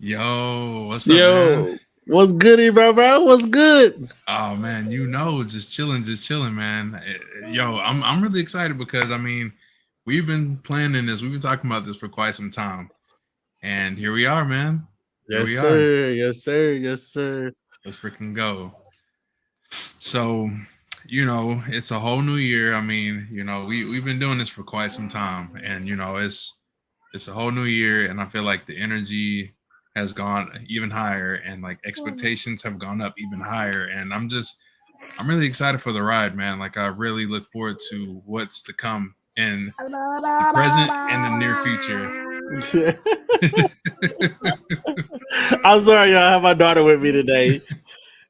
Yo, what's up, man? Yo, what's goody, bro? What's good? Oh man, just chilling, man. Yo, I'm really excited because we've been planning this. We've been talking about this for quite some time, and here we are, man. Here Yes, we are. sir. Yes, sir. Yes, sir. Let's freaking go. So, it's a whole new year. We've been doing this for quite some time, and it's a whole new year, and I feel like the energy has gone even higher, and like expectations have gone up even higher, and I'm really excited for the ride, man. Like I really look forward to what's to come in the present and the near future. I'm sorry, y'all. I have my daughter with me today,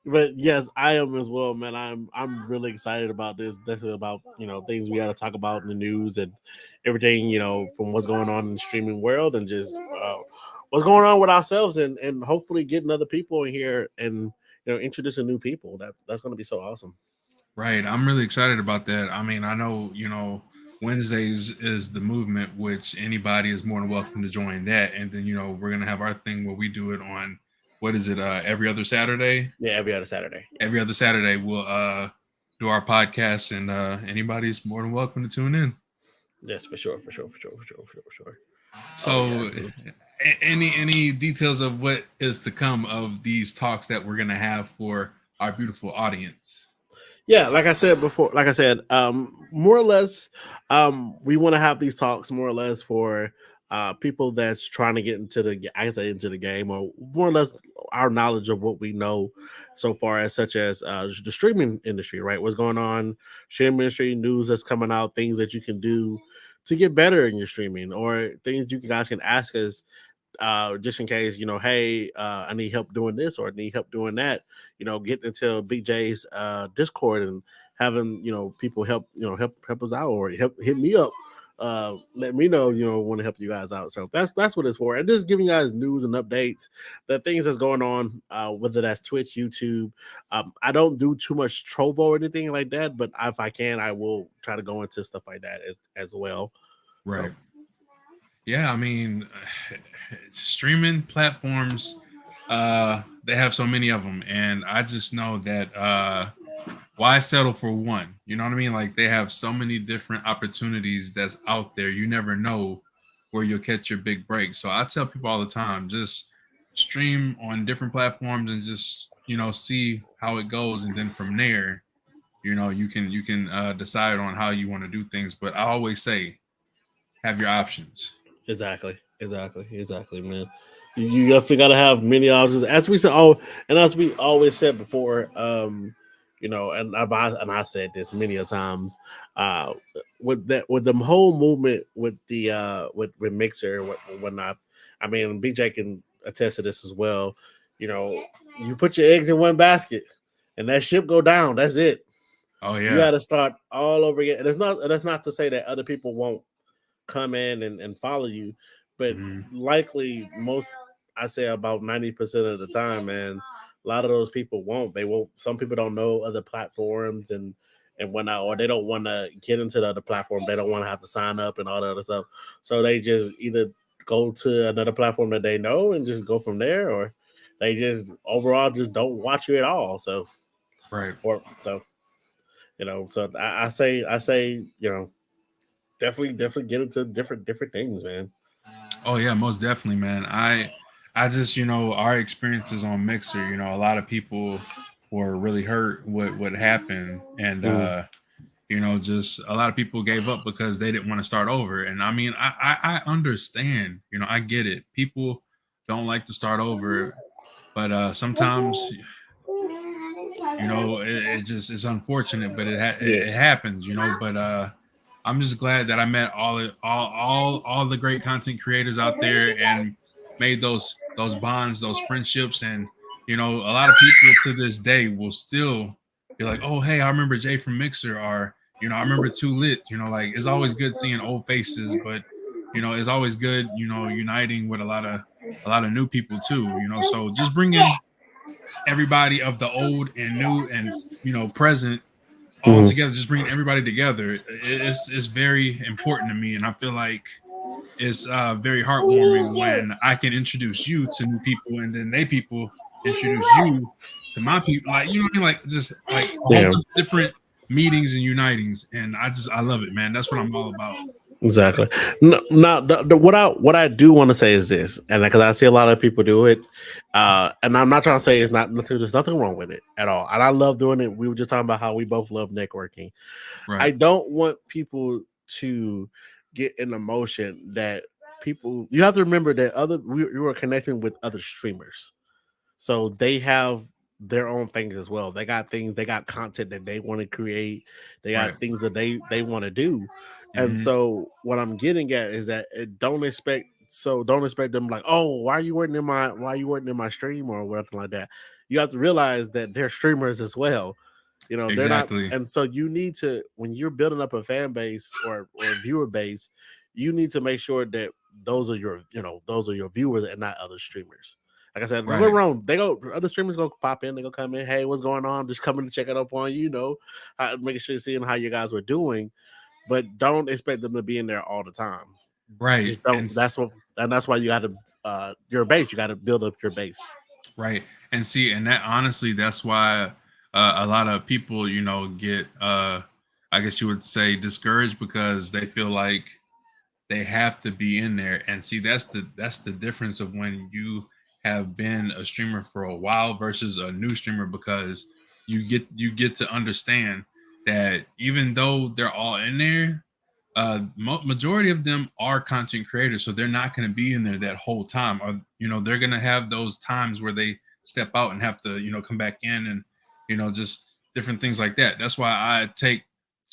but yes, I am as well, man. I'm really excited about this. Definitely about things we got to talk about in the news and everything. From what's going on in the streaming world and just what's going on with ourselves and hopefully getting other people in here and introducing new people. That's going to be so awesome. Right. I'm really excited about that. I know, Wednesdays is the movement, which anybody is more than welcome to join that. And then, we're gonna have our thing where we do it on what is it, every other Saturday? Yeah, every other Saturday. Every other Saturday we'll do our podcast, and anybody's more than welcome to tune in. Yes, for sure. Oh So yes. any details of what is to come of these talks that we're gonna have for our beautiful audience? Yeah, like I said before, more or less, we want to have these talks more or less for people that's trying to get into into the game, or more or less our knowledge of what we know so far, as such as the streaming industry, right? What's going on, streaming industry news that's coming out, things that you can do to get better in your streaming, or things you guys can ask us just in case, hey, I need help doing this or I need help doing that, getting into BJ's Discord and having, people help us out or hit me up. Let me know, want to help you guys out. So that's what it's for. And just giving you guys news and updates, the things that's going on, whether that's Twitch, YouTube. I don't do too much Trovo or anything like that, but if I can, I will try to go into stuff like that as well. So Right. Yeah, streaming platforms, they have so many of them, and I just know that why settle for one? You know what I mean? Like they have so many different opportunities that's out there. You never know where you'll catch your big break. So I tell people all the time, just stream on different platforms and just see how it goes, and then from there, you can decide on how you want to do things. But I always say, have your options. Exactly, man. You definitely got to have many options, as we said. Oh, and as we always said before, and I said this many a times, uh, with the whole movement with the with Mixer, when I mean, BJ can attest to this as well. You know, you put your eggs in one basket, and that ship go down. That's it. Oh You yeah. got to start all over again. And that's not to say that other people won't come in and follow you, but Mhm. likely most, I say about 90% of the time, man, a lot of those people won't. They won't. Some people don't know other platforms and whatnot, or they don't want to get into the other platform. They don't want to have to sign up and all that other stuff. So they just either go to another platform that they know and just go from there, or they just overall just don't watch you at all. So Right. or so so I say definitely get into different things, man. Oh yeah, most definitely, man. I just our experiences on Mixer. A lot of people were really hurt what happened, and Mm. just a lot of people gave up because they didn't want to start over. And I understand. I get it. People don't like to start over, but sometimes it just it's unfortunate, but Yeah. it happens. But I'm just glad that I met all the great content creators out there and made those bonds, those friendships. And a lot of people to this day will still be like, oh hey, I remember Jay from Mixer, or I remember Too Lit. Like it's always good seeing old faces, but it's always good uniting with a lot of new people too. So just bringing everybody of the old and new and present all Mhm. together, just bringing everybody together, it's very important to me. And I feel like it's very heartwarming when I can introduce you to new people, and then they people introduce you to my people. Like, you know what I mean? Like, just like a whole Yeah. bunch of different meetings and unitings, and I love it, man. That's what I'm all about. Exactly. No, no. What I do want to say is this, and because I see a lot of people do it, and I'm not trying to say it's not nothing. There's nothing wrong with it at all, and I love doing it. We were just talking about how we both love networking. I Right, don't want people to get an emotion that people. You have to remember that you are connecting with other streamers. So they have their own things as well. They got things, they got content that they want to create. They right. got things that they want to do. And Hmm. so what I'm getting at is that don't expect them like, oh, why are you working in my stream or whatever like that. You have to realize that they're streamers as well. You know, they're not, Exactly. and so you need to, when you're building up a fan base or viewer base, you need to make sure that those are your viewers and not other streamers. Like I said, don't get me Right, wrong. They go other streamers go pop in. They go come in. Hey, what's going on? Just coming to check it up on you. Making sure seeing how you guys were doing, but don't expect them to be in there all the time. right, Just don't. That's why you got to your base. You got to build up your base. right. And see, and that honestly, that's why a lot of people, get I guess you would say discouraged because they feel like they have to be in there. And see, that's the difference of when you have been a streamer for a while versus a new streamer, because you get to understand that even though they're all in there, majority of them are content creators, so they're not going to be in there that whole time, or they're going to have those times where they step out and have to come back in, and just different things like that. That's why I take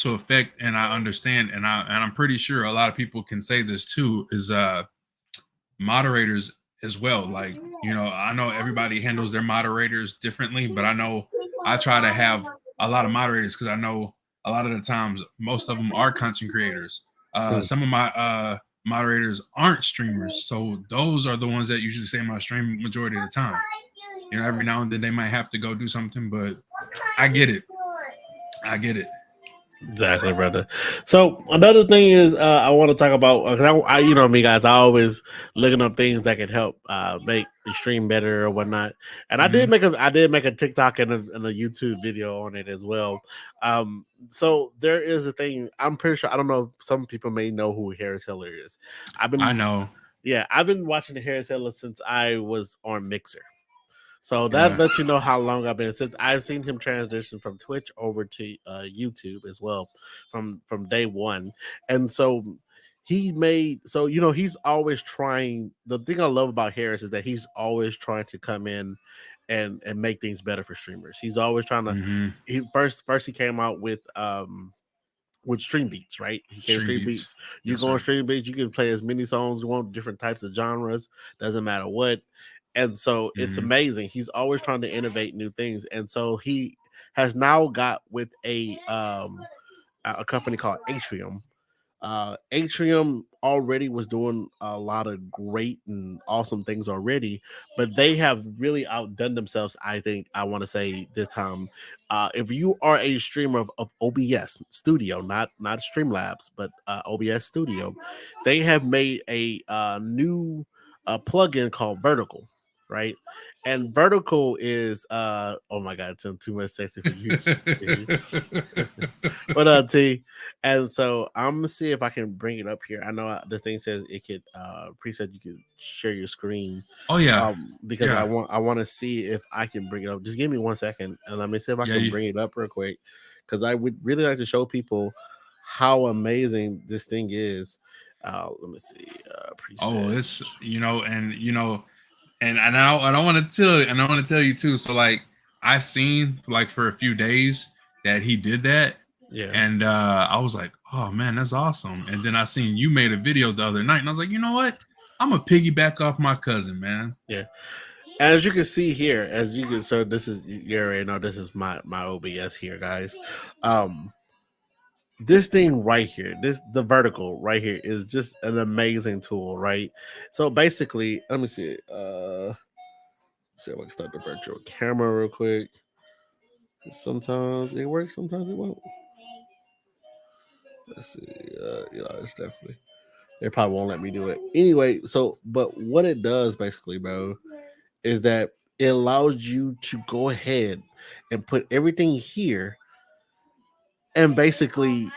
to effect, and I understand, and I'm pretty sure a lot of people can say this too, is moderators as well. Like, I know everybody handles their moderators differently, but I know I try to have a lot of moderators because I know a lot of the times most of them are content creators. Mm. Some of my moderators aren't streamers, so those are the ones that usually stay in my stream majority of the time. Every now and then they might have to go do something, but I get it. I get it. Exactly, brother. So another thing is I want to talk about 'cause you know me, guys. I always looking up things that can help make the stream better or whatnot. And Hmm. I did make a TikTok and a YouTube video on it as well. So there is a thing. I'm pretty sure. I don't know. Some people may know who Harris Heller is. I've I been know. I've been watching the Harris Heller since I was on Mixer. So that Yeah. lets you know how long I've been since I've seen him transition from Twitch over to YouTube as well from day one, and so he's always trying. The thing I love about Harris is that he's always trying to come in and make things better for streamers. He's always trying to. Hmm. He he came out with Stream Beats, right? He came with Stream Stream beats. Beats. You Yes, go on sir. Stream Beats, you can play as many songs you want, different types of genres, doesn't matter what. And so it's Hmm. amazing. He's always trying to innovate new things. And so he has now got with a company called Atrium. Atrium already was doing a lot of great and awesome things already, but they have really outdone themselves. I think I want to say this time, if you are a streamer of OBS Studio, not Streamlabs, but OBS Studio, they have made a new plugin called Vertical, right? And Vertical is oh my god, it's too much sexy for you. But T, and so I'm gonna see if I can bring it up here. I know this thing says it could preset you could share your screen. Oh yeah, Because yeah, I want to see if I can bring it up. Just give me 1 second and let me see if I yeah. can bring it up real quick. Because I would really like to show people how amazing this thing is. Let me see. Oh, Preset. it's and I don't want to tell, and I want to tell you too. So like, I seen like for a few days that he did that, Yeah. and I was like, oh man, that's awesome. And then I seen you made a video the other night, and I was like, you know what? I'm gonna piggyback off my cousin, man. Yeah. As you can see here, so this is you already know this is my OBS here, guys. Um, this thing right here, the vertical right here is just an amazing tool, right? So basically, let me see. See if I can start the virtual camera real quick. Sometimes it works, sometimes it won't. Let's see. It's definitely They probably won't let me do it anyway. So, but what it does basically, bro, is that it allows you to go ahead and put everything here and basically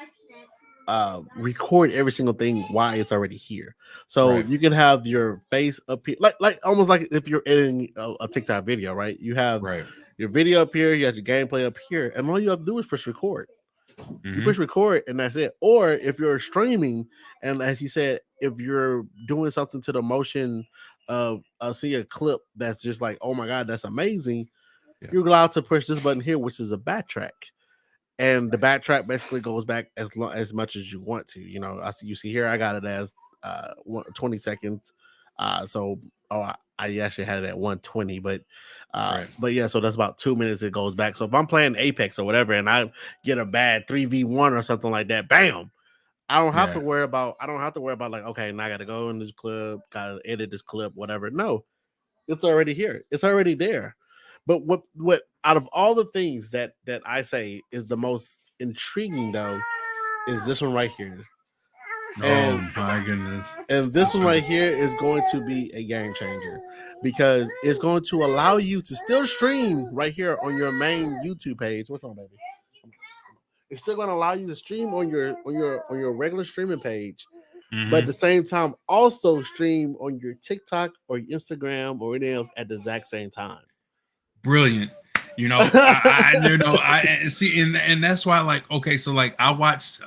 record every single thing while it's already here. So Right. you can have your face up here, like almost like if you're editing a TikTok video, right? You have Right. your video up here, you have your gameplay up here, and all you have to do is push record. You Mm-hmm. push record, and that's it. Or if you're streaming, and as he said, if you're doing something to the motion of see a clip that's just like, oh my god, that's amazing, Yeah. you're allowed to push this button here, which is a backtrack, and the backtrack basically goes back as much as you want to. You know, I see you see here, I got it as 20 seconds. So I actually had it at 120, Right. but yeah, so that's about 2 minutes it goes back. So if I'm playing Apex or whatever, and I get a bad 3v1 or something like that, bam. Yeah. I don't have to worry about like, okay, now I gotta go in this clip, gotta edit this clip, whatever. No, it's already here. It's already there. But what out of all the things that I say is the most intriguing though is this one right here. Oh And my goodness. this Yes, one sir. right here is going to be a game changer because it's going to allow you to still stream right here on your main YouTube page. What's wrong, baby? It's still going to allow you to stream on your regular streaming page, but at Mm-hmm. the same time also stream on your TikTok or your Instagram or anything else at the exact same time. Brilliant. I see, and that's why, like, okay, so like I watched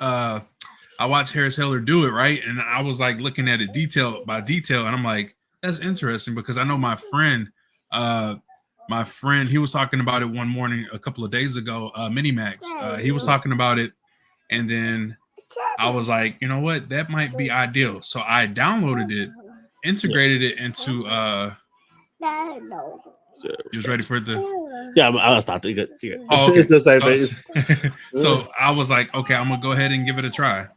Harris Heller do it, right? And I was like looking at it detail by detail, and I'm like, that's interesting because I know uh, my friend, he was talking about it one morning a couple of days ago, Minimax. He was talking about it, and then I was like, you know what, that might be ideal. So I downloaded it, Yeah. integrated it into you was ready for the Yeah, I'll stop. You good. You good. oh, okay. It's the same So, thing. so I was like, okay, I'm gonna go ahead and give it a try.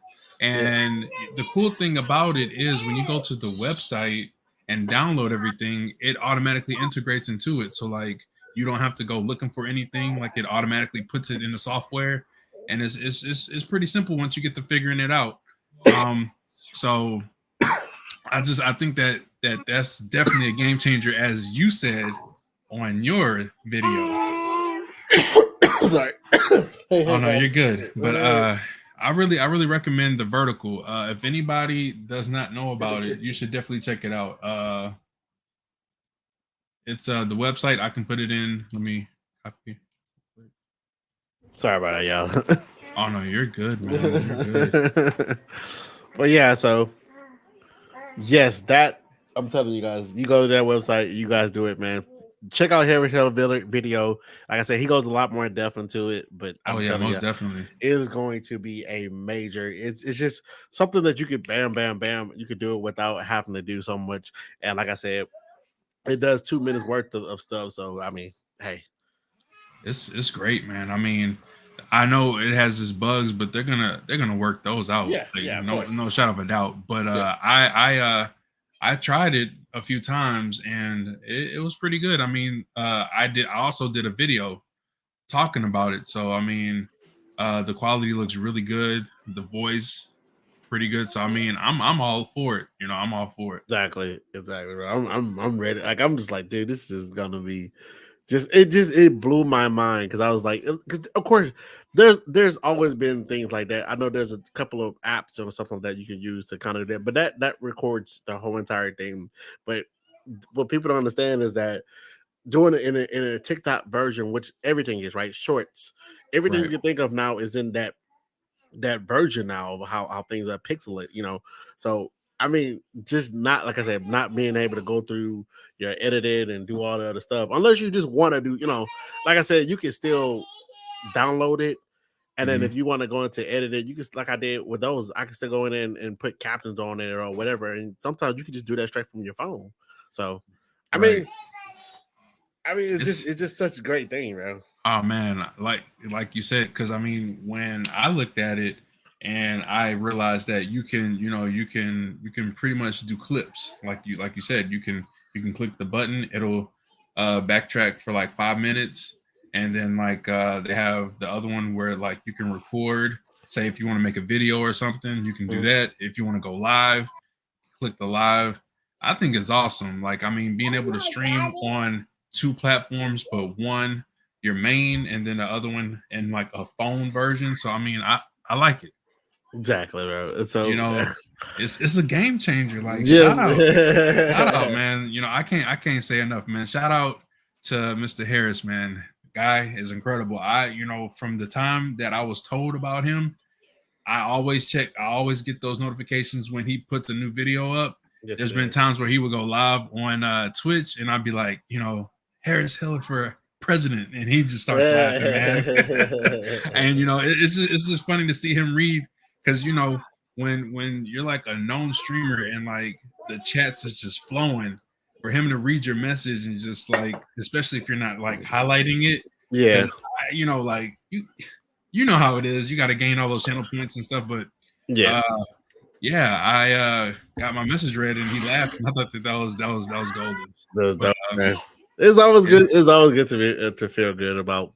Yeah. And the cool thing about it is when you go to the website and download everything, it automatically integrates into it. So like you don't have to go looking for anything. Like it automatically puts it in the software, and it's pretty simple once you get to figuring it out. So I think that's definitely a game changer, as you said on your video. Sorry. Hey, Oh hey, no, guys. you're good. But Hey. I really recommend the vertical. If anybody does not know Get the about it, you kitchen. should definitely check it out. It's the website. I can put it in. Let me copy. Sorry about that, y'all. Oh no, you're good, man. You're good. But yeah, so yes, that I'm telling you guys, you go to that website, you guys do it, man. Check out Harry Hill video. Like I said, he goes a lot more in depth into it, but Oh I'm yeah, telling you, most definitely. it is going to be a major. It's just something that you could bam, bam, bam. You could do it without having to do so much. And like I said, it does 2 minutes worth of stuff. So I mean, hey, It's great, man. I mean, I know it has its bugs, but they're gonna work those out. yeah, Like yeah, of course, no shadow of a doubt. But yeah. I tried it a few times and it was pretty good. I mean, I also did a video talking about it. So I mean, the quality looks really good. The voice pretty good. So I mean, I'm all for it. You know, I'm all for it. Exactly. Bro. I'm ready. Like I'm just like, dude, this is gonna be it blew my mind because I was like, because of course there's always been things like that. I know there's a couple of apps or something that you can use to kind of do that, but that records the whole entire thing. But what people don't understand is that doing it in a TikTok version, which everything is right, shorts, everything you Right. can think of now is in that version now of how things are pixelated, you know. So I mean, just not like I said, not being able to go through your edited and do all the other stuff, unless you just want to do, you know, like I said, you can still download it. And then Hmm. if you want to go into edit it, you can like I did with those, I can still go in and put captions on it or whatever. And sometimes you can just do that straight from your phone. So I Right. mean, it's just It's it's just such a great thing, bro. oh man, like you said, because I mean, when I looked at it and I realized that you can pretty much do clips like you said, you can click the button, it'll backtrack for like 5 minutes, and then like they have the other one where like you can record. Say if you want to make a video or something, you can do Mhm. that. If you want to go live, click the live. I think it's awesome. Like, I mean, being able to stream on two platforms, but one your main and then the other one in like a phone version. So I mean, I like it. Exactly, bro. You So know, it's a game changer. Like, yes. shout out, man. You know, I can't say enough, man. Shout out to Mr. Harris, man. Guy is incredible. From the time that I was told about him, I always check. I always get those notifications when he puts a new video up. Yes, There's been times where he would go live on Twitch, and I'd be like, Harris Heller for president, and he just starts laughing, man. And it's just funny to see him read, because when you're like a known streamer and like the chats is just flowing, for him to read your message and just like, especially if you're not like highlighting it, yeah. because like you know how it is. You got to gain all those channel points and stuff. But Yeah. I got my message read and he laughed. And I thought that was golden. But, it's always good. It's always good to feel good about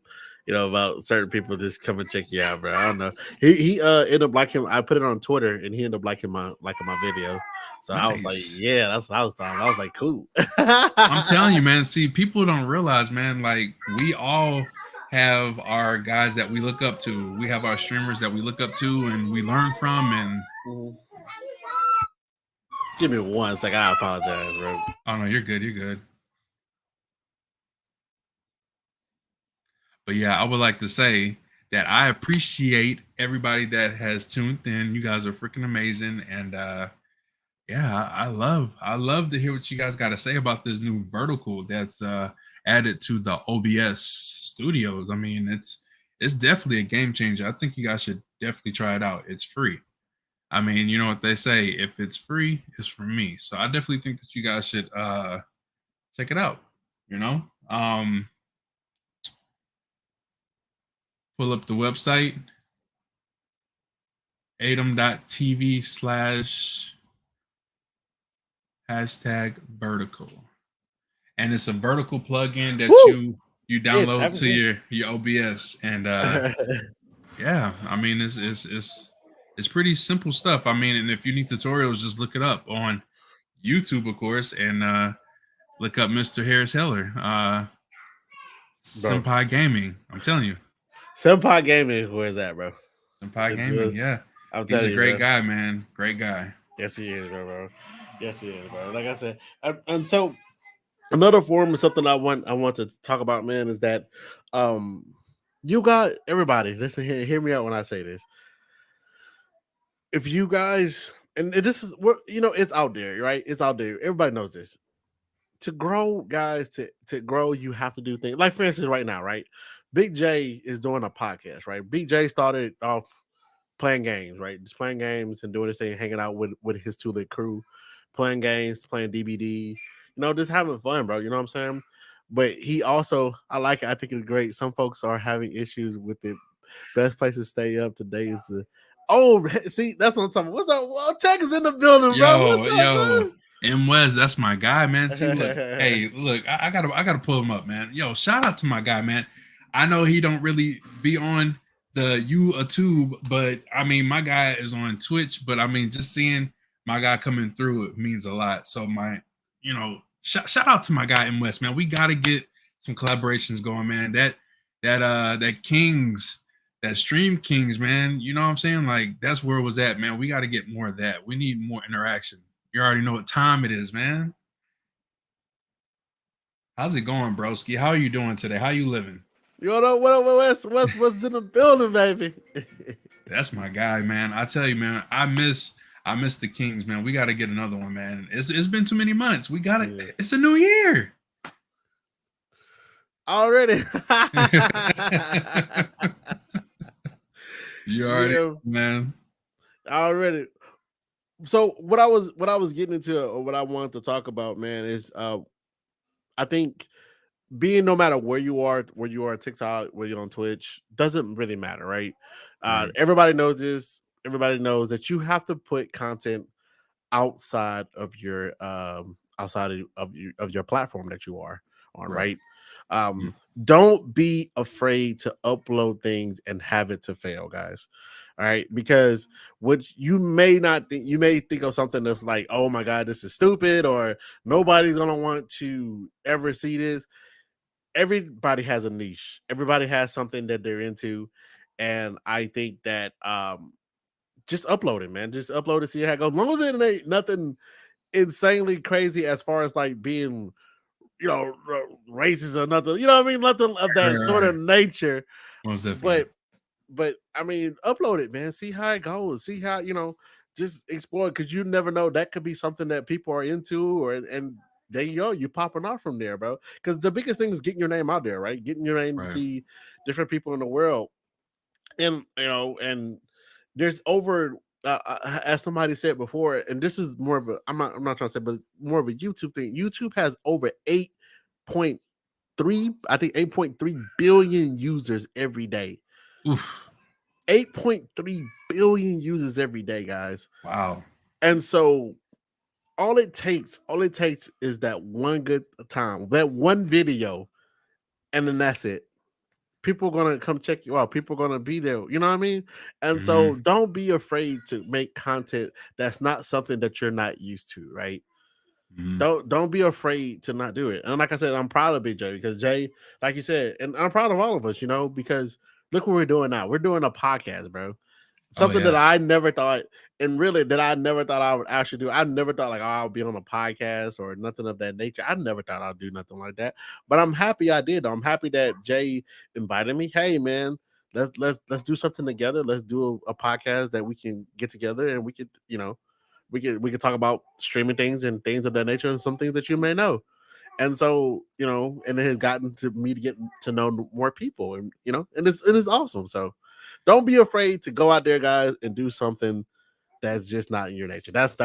about certain people just come and check you out, bro. I don't know. He ended up liking. I put it on Twitter and he ended up liking my video. So nice. I was like, yeah, that's what I was talking. I was like, cool. I'm telling you, man. See, people don't realize, man. Like, we all have our guys that we look up to. We have our streamers that we look up to and we learn from. And give me 1 second. I apologize, bro. Oh no, you're good. You're good. But yeah, I would like to say that I appreciate everybody that has tuned in. You guys are freaking amazing, and yeah, I love to hear what you guys got to say about this new vertical that's added to the OBS studios. I mean, it's definitely a game changer. I think you guys should definitely try it out. It's free. I mean, you know what they say, if it's free, it's for me. So I definitely think that you guys should check it out. Pull up the website, atom.tv/#vertical. And it's a vertical plugin that you download to your OBS. And yeah, I mean, it's pretty simple stuff. I mean, and if you need tutorials, just look it up on YouTube, of course, and look up Mr. Harris Heller. Senpai Gaming. I'm telling you. Senpai Gaming, where's that, bro? Senpai Gaming, yeah. He's a great guy, man. Great guy. Yes, he is, bro. Yes, he is, bro. Like I said, and so another form of something I want to talk about, man, is that you got everybody. Listen here, hear me out when I say this. If you guys, and this is what it's out there, right? It's out there. Everybody knows this. To grow, guys, to grow, you have to do things. Like, for instance, right now, right? Big J is doing a podcast, right? Big J started off playing games, right? Just playing games and doing this thing, hanging out with his two-lit crew, playing games, playing DBD, just having fun, bro. You know what I'm saying? But he also, I like it. I think it's great. Some folks are having issues with it. Best place to stay up today is see, that's what I'm talking about. What's up? Well, Tech is in the building, bro. What's up, bro? M. Wes, that's my guy, man. See, look, I gotta pull him up, man. Yo, shout out to my guy, man. I know he don't really be on the YouTube, but I mean, my guy is on Twitch. But I mean, just seeing my guy coming through, it means a lot. So shout out to my guy M. Wes, man. We gotta get some collaborations going, man. That Kings. That Stream Kings, man, you know what I'm saying? Like, that's where it was at, man. We got to get more of that. We need more interaction. You already know what time it is, man. How's it going, broski? How are you doing today? How you living? You know what's in the building, baby? That's my guy, man. I tell you, man, I miss the Kings, man. We got to get another one, man. It's been too many months. We got it. Yeah. It's a new year. Already. You already, man. Already. So what I was getting into, or what I wanted to talk about, man, is I think being, no matter where you are TikTok, where you're on Twitch, doesn't really matter, right? Everybody knows this. Everybody knows that you have to put content outside of your your platform that you are on, right? Don't be afraid to upload things and have it to fail, guys. All right, because what you may not think, you may think of something that's like, oh my god, this is stupid, or nobody's gonna want to ever see this. Everybody has a niche. Everybody has something that they're into, and I think that just upload it, man. Just upload it, see how it goes. As long as it ain't nothing insanely crazy as far as like being, racist or nothing. You know what I mean? Nothing of that sort Right. of nature. Most definitely. But I mean, upload it, man. See how it goes. See how just explore it, because you never know, that could be something that people are into, or and there you go, you popping off from there, bro. Because the biggest thing is getting your name out there, right? Getting your name to Right. see different people in the world, and and there's over. As somebody said before, and this is more of a, I'm not trying to say, but more of a YouTube thing. YouTube has over 8.3, I think 8.3 billion users every day. Oof. 8.3 billion users every day, guys. Wow. And so all it takes is that one good time, that one video, and then that's it. People are gonna come check you out. People are gonna be there. You know what I mean? And so Hmm. don't be afraid to make content that's not something that you're not used to, right? Hmm. Don't be afraid to not do it. And like I said, I'm proud of Big J, because Jay, like you said, and I'm proud of all of us, because look what we're doing now. We're doing a podcast, bro. Oh Something that yeah. I never thought, and really that I never thought I would actually do. I never thought like, oh, I'll be on a podcast or nothing of that nature. I never thought I'd do nothing like that. But I'm happy I did. I'm happy that Jay invited me. Hey man, let's do something together. Let's do a podcast that we can get together, and we could, we could talk about streaming things and things of that nature, and some things that you may know. And so, and it has gotten to me to get to know more people, and and it is awesome. So don't be afraid to go out there, guys, and do something that's just not in your nature. That's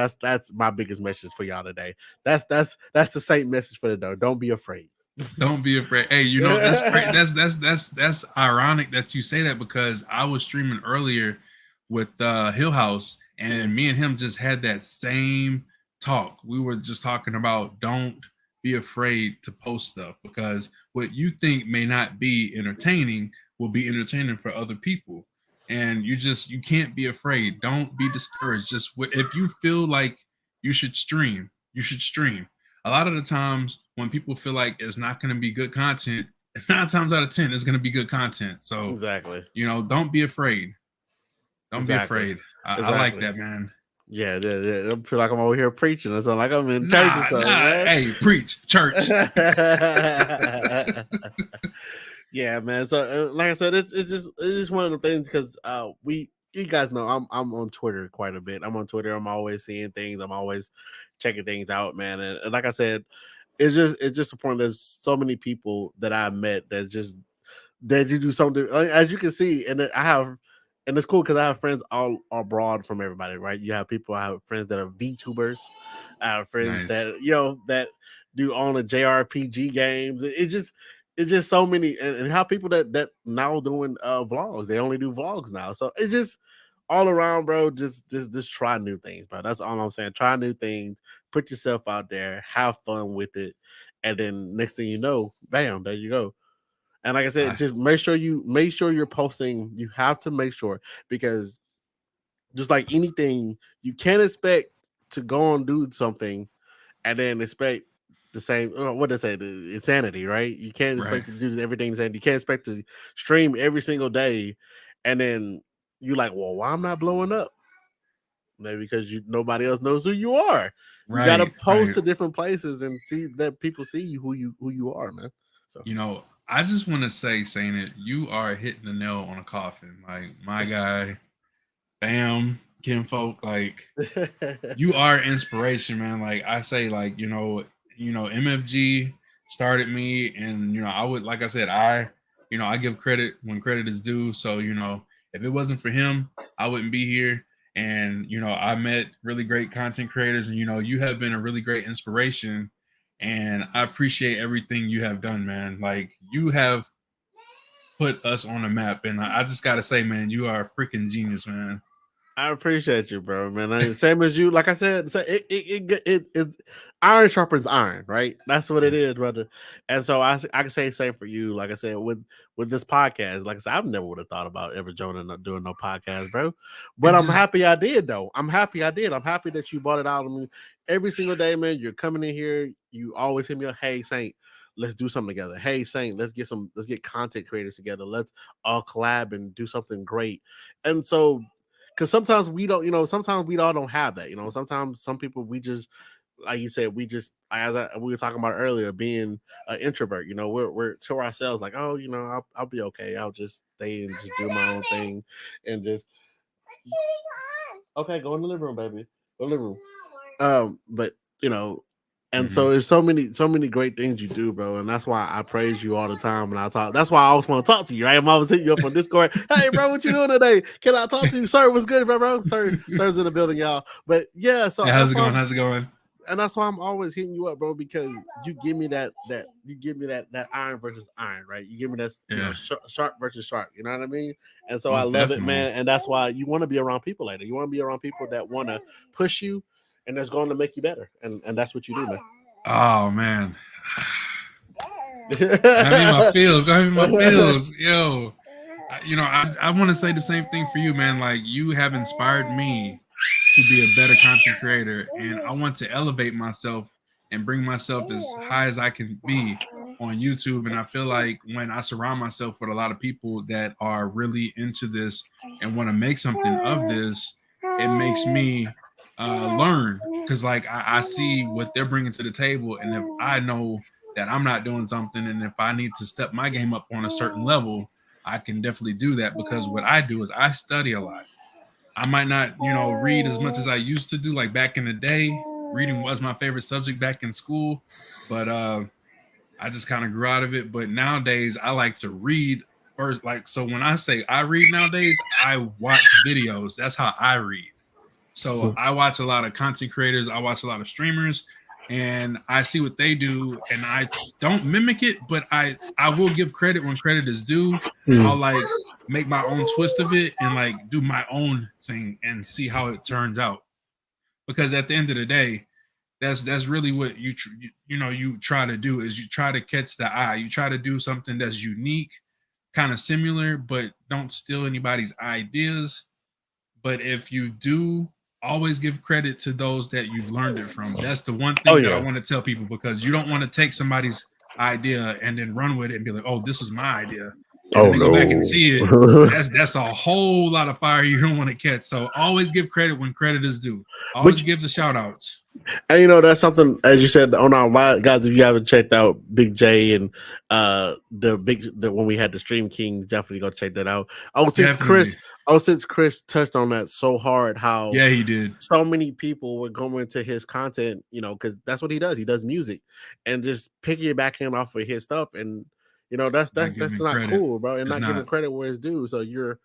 my biggest message for y'all today. That's the same message for the day. Don't be afraid. Don't be afraid. Hey, that's great. That's ironic that you say that, because I was streaming earlier with Hill House, and me and him just had that same talk. We were just talking about, don't be afraid to post stuff, because what you think may not be entertaining will be entertaining for other people. And you can't be afraid. Don't be discouraged. If you feel like you should stream, you should stream. A lot of the times when people feel like it's not going to be good content, 9 times out of 10, it's going to be good content. So, Exactly. don't be afraid. Don't be Exactly. afraid. I like Exactly. that, man. Yeah, yeah, yeah. I feel like I'm over here preaching or something. Like I'm in church or Nah, something, nah. man. Hey, preach, church. Yeah, man. So, like I said, it's just one of the things, because you guys know I'm on Twitter quite a bit. I'm on Twitter. I'm always seeing things. I'm always checking things out, man. And like I said, it's just a point. There's so many people that I met that you do something, as you can see, and I have, and it's cool because I have friends all abroad from everybody, right? You have people, I have friends that are VTubers, I have friends Nice. that that do on the JRPG games. It's just so many, and how people that now doing vlogs. They only do vlogs now, so it's just all around, bro. Just try new things, bro. That's all I'm saying. Try new things, put yourself out there, have fun with it, and then next thing you know, bam, there you go. And like I said, I, just make sure you're posting. You have to make sure, because just like anything, you can't expect to go and do something and then expect the same. What they say, the insanity, right? You can't right. expect to do everything the same. You can't expect to stream every single day, and then you like, well, why I'm not blowing up? Maybe because nobody else knows who you are. You got to Right. post Right. to different places and see that people see you, who you are, man. So I just want to say, Saint It, you are hitting the nail on a coffin. Like, my guy, bam, kinfolk, like, you are inspiration, man. Like I say, like, MFG started me, and I would, like I said, I give credit when credit is due. So, if it wasn't for him, I wouldn't be here. And I met really great content creators, and you have been a really great inspiration. And I appreciate everything you have done, man. Like, you have put us on the map, and I just gotta say, man, you are a freaking genius, man. I appreciate you, bro, man. Same as you. Like I said, it's iron sharpens iron, right? That's what it is, brother. And so I can say same for you. Like I said, with this podcast, like I said, I've never would have thought about ever joining or doing no podcast, bro. It But I'm just happy I did, though. I'm happy I did. I'm happy that you brought it out of me every single day, man. You're coming in here. You always hit me up, hey Saint. Let's do something together. Hey Saint, let's get content creators together. Let's all collab and do something great. And so because sometimes we don't, sometimes we all don't have that. Sometimes some people we just, like you said, we just, we were talking about earlier, being an introvert. We're to ourselves like, oh, I'll be okay. I'll just stay and just do my own thing, and just okay, go in the living room, baby. Go in the living room. But you know, and mhm. so there's so many great things you do, bro, and that's why I praise you all the time. And I talk. That's why I always want to talk to you. Right? I'm always hitting you up on Discord. Hey, bro, what you doing today? Can I talk to you, sir? What's good, bro? Sir's in the building, y'all. But yeah, so Hey, that's how's it why going? How's it going? that's why I'm always hitting you up, bro, because you give me that iron versus iron, right? You give me that Yeah, sharp versus sharp. You know what I mean? And so I most love it, definitely. man. And that's why you want to be around people like that. You want to be around people that want to push you and that's going to make you better. And that's what you do, man. Oh man, got me in my feels. Got me in my feels, yo. I want to say the same thing for you, man. Like you have inspired me to be a better content creator, and I want to elevate myself and bring myself as high as I can be on YouTube. And I feel like when I surround myself with a lot of people that are really into this and want to make something of this, it makes me learn because like I see what they're bringing to the table, and if I know that I'm not doing something, and if I need to step my game up on a certain level, I can definitely do that because what I do is I study a lot. I might not, read as much as I used to do. Like back in the day, reading was my favorite subject back in school, but I just kind of grew out of it. But nowadays, I like to read first. Like, so when I say I read nowadays, I watch videos. That's how I read. So I watch a lot of content creators, I watch a lot of streamers, and I see what they do, and I don't mimic it, but I will give credit when credit is due. I'll like make my own twist of it and like do my own thing and see how it turns out. Because at the end of the day, that's really what you try to do is you try to catch the eye. You try to do something that's unique, kind of similar, but don't steal anybody's ideas. But if you do, always give credit to those that you've learned it from. That's the one Oh thing that I yeah. want to tell people because you don't want to take somebody's idea and then run with it and be like, "Oh, this is my idea," and then Oh they go back and no. see it. That's a whole lot of fire you don't want to catch. So always give credit when credit is due. Always But give the shout outs. and that's something, as you said on our live, guys. If you haven't checked out Big J and when we had the Stream Kings, definitely go check that out. Definitely. Since Chris touched on that so hard, how Yeah, he did. so many people were going to his content, because that's what he does. He does music and just piggybacking off of his stuff, and that's Not that's that's giving not credit. cool, bro, and It's not giving not. credit where it's due. So you're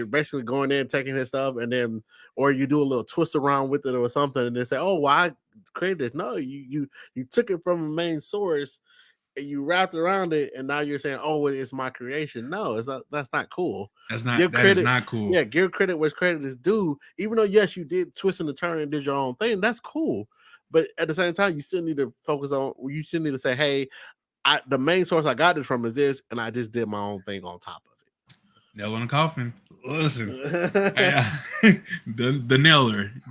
basically going in, taking his stuff, and then or you do a little twist around with it or something, and then say, "Oh, well, I created this." No, you took it from a main source and you wrapped around it, and now you're saying, "Oh, well, it's my creation." No, it's not. That's not cool. That's not. Give That is credit. not cool. Yeah, give credit where credit is due. Even though yes, you did twist and turn and did your own thing. That's cool. But at the same time, you still need to focus on. You still need to say, "Hey, the main source I got it from is this, and I just did my own thing on top of Nail on the coffin. Listen, it." the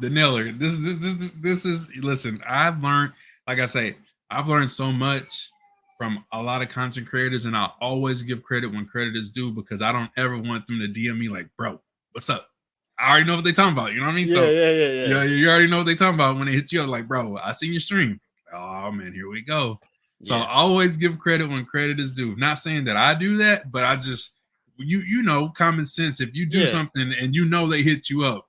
nailer. This is. Listen, I've learned. Like I say, I've learned so much from a lot of content creators, and I'll always give credit when credit is due because I don't ever want them to DM me like, "Bro, what's up?" I already know what they're talking about. You know what I mean? Yeah, So yeah, yeah, yeah, you already know what they're talking about when they hit you up. Like, bro, I seen your stream. Oh man, here we go. So yeah. I always give credit when credit is due. Not saying that I do that, but I just common sense. If you do Yeah. something and they hit you up,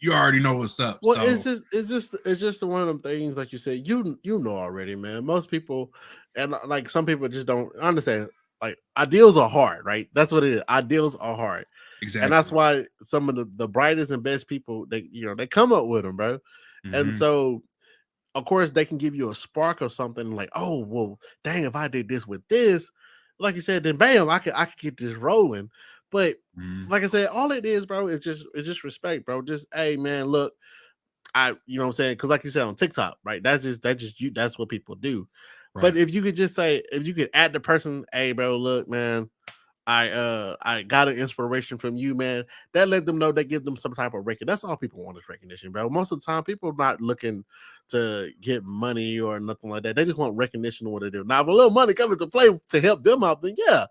you already know what's up. Well, So it's just one of them things, like you said, you know already, man. Most people, and like some people just don't understand. Like ideals are hard, right? That's what it is. Ideals are hard, and that's exactly. why some of the brightest and best people, they come up with them, bro. And Hmm. so of course they can give you a spark of something like, oh well, dang, if I did this with this, like you said, then bam, I could get this rolling. But Mhm. like I said, all it is, bro, is just respect, bro. Just hey man, look, you know what I'm saying? Because like you said on TikTok, right? That's just you. That's what people do. But Right. if you could just say, if you could add the person, hey, bro, look, man, I got an inspiration from you, man. That let them know, they give them some type of recognition. That's all people want is recognition, bro. Most of the time, people are not looking to get money or nothing like that. They just want recognition of what they do. Now, if a little money comes into play to help them out, then yeah.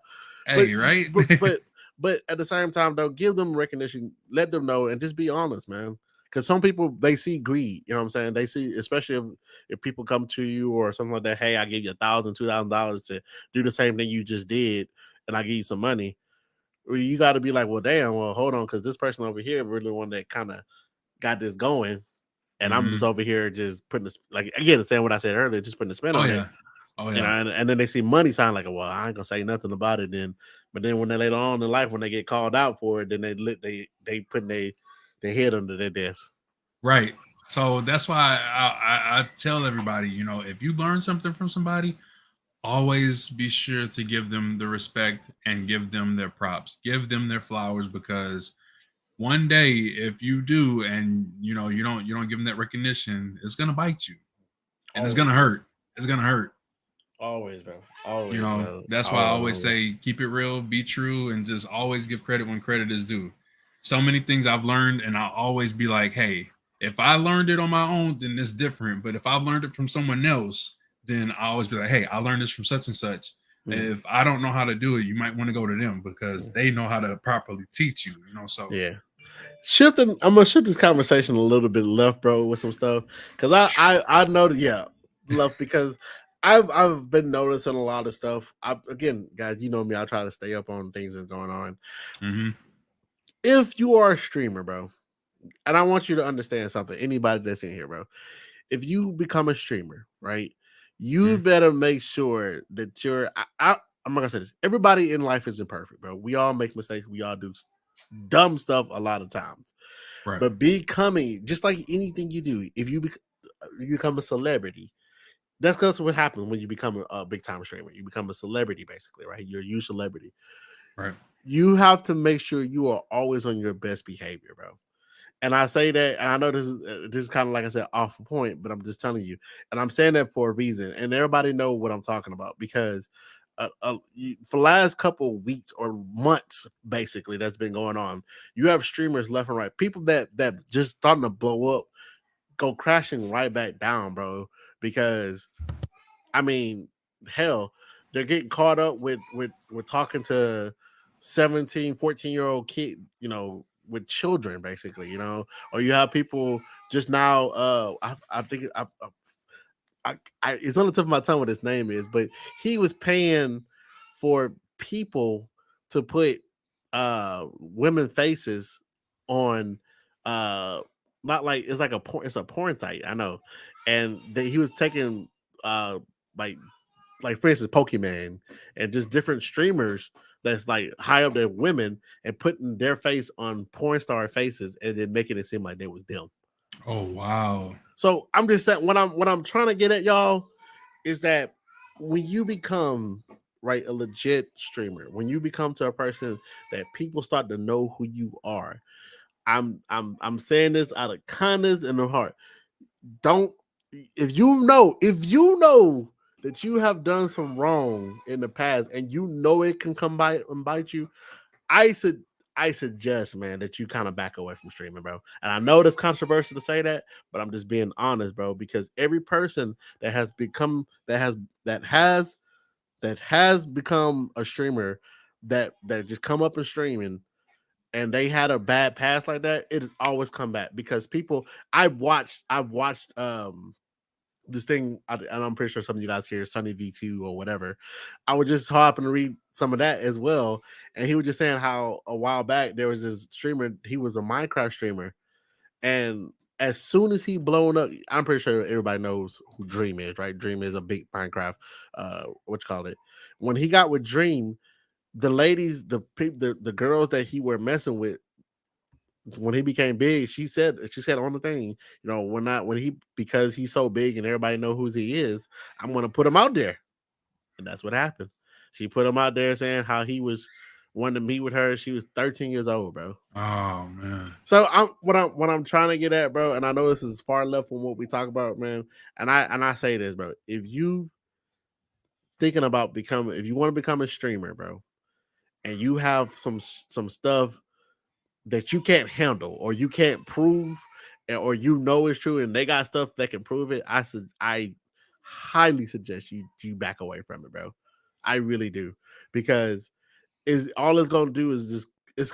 But Hey, right? but but but at the same time, though, give them recognition, let them know, and just be honest, man. Because some people, they see greed. You know what I'm saying? They see, especially if people come to you or something like that. Hey, I gave you $1,000, $2,000 to do the same thing you just did, and I give you some money. Well, you got to be like, well, damn, well, hold on, because this person over here really one that kind of got this going, and I'm just Mhm. over here just putting this, like again, saying what I said earlier, just putting a spin Oh on it, yeah. Oh you know, yeah. and then they see money sign like, well, I ain't gonna say nothing about it then. But then when they later on in life, when they get called out for it, then they putting their head under their desk. Right. So that's why I tell everybody, if you learn something from somebody, always be sure to give them the respect and give them their props, give them their flowers, because one day if you do and you don't give them that recognition, it's gonna bite you and it's gonna Always, bro. hurt. It's gonna hurt. Always, bro. Always, man. That's why I Always, always always. say keep it real, be true, and just always give credit when credit is due. So many things I've learned, and I'll always be like, hey, if I learned it on my own, then it's different. But if I've learned it from someone else, then I always be like, hey, I learned this from such and such. Mm, If I don't know how to do it, you might want to go to them because mm. they know how to properly teach you, so Yeah. Shifting, I'm gonna shift this conversation a little bit left, bro, with some stuff. Cause I know that, yeah, left, because I've been noticing a lot of stuff. Again, guys, you know me, I try to stay up on things that's going on. hmm If you are a streamer, bro, and I want you to understand something, anybody that's in here, bro, if you become a streamer, right, you hmm better make sure that I'm not gonna say this. Everybody in life isn't perfect, bro. We all make mistakes. We all do dumb stuff a lot of times. right, But becoming, just like anything you do, if you become a celebrity, that's what happens when you become a big time streamer. You become a celebrity, basically, right? You're a huge celebrity. right, You have to make sure you are always on your best behavior, bro. And I say that, and I know this is kind of, like I said, off point, but I'm just telling you, and I'm saying that for a reason, and everybody know what I'm talking about, because for the last couple of weeks or months, basically, that's been going on. You have streamers left and right, people that just starting to blow up, go crashing right back down, bro. Because I mean, hell, they're getting caught up with talking to 17, 14-year-old kid, with children, basically, or you have people just now. I think it's on the tip of my tongue what his name is, but he was paying for people to put women faces on not like, it's like it's a porn site, I know, and he was taking uh like for instance Pokemon and just different streamers that's like high up there women, and putting their face on porn star faces and then making it seem like they was them. oh wow, So I'm just saying, what I'm trying to get at, y'all, is that when you become, right, a legit streamer, when you become to a person that people start to know who you are, I'm saying this out of kindness and the heart. Don't, if you know that you have done some wrong in the past, and you know it can come by and bite you, I should I suggest, man, that you kind of back away from streaming, bro. And I know it's controversial to say that, but I'm just being honest, bro, because every person that has become that has become a streamer, that just come up and streaming, and they had a bad past like that, it has always come back, because people, I've watched this thing, and I'm pretty sure some of you guys hear Sunny V2 or whatever. I would just hop and read some of that as well. And he was just saying how a while back there was this streamer, he was a Minecraft streamer, and as soon as he blown up, I'm pretty sure everybody knows who Dream is, right? Dream is a big Minecraft, what you call it. When he got with Dream, the ladies, the girls that he were messing with, when he became big, she said on the thing, when he, because he's so big and everybody know who he is, I'm gonna put him out there. And that's what happened. She put him out there saying how he was wanted to meet with her. She was 13 years old, bro. Oh man. So what I'm trying to get at, bro, and I know this is far left from what we talk about, man. And I say this, bro. If you thinking about becoming, if you want to become a streamer, bro, and you have some stuff that you can't handle or you can't prove, or you know it's true, and they got stuff that can prove it, I highly suggest you back away from it, bro. I really do, because is all it's gonna do is just it's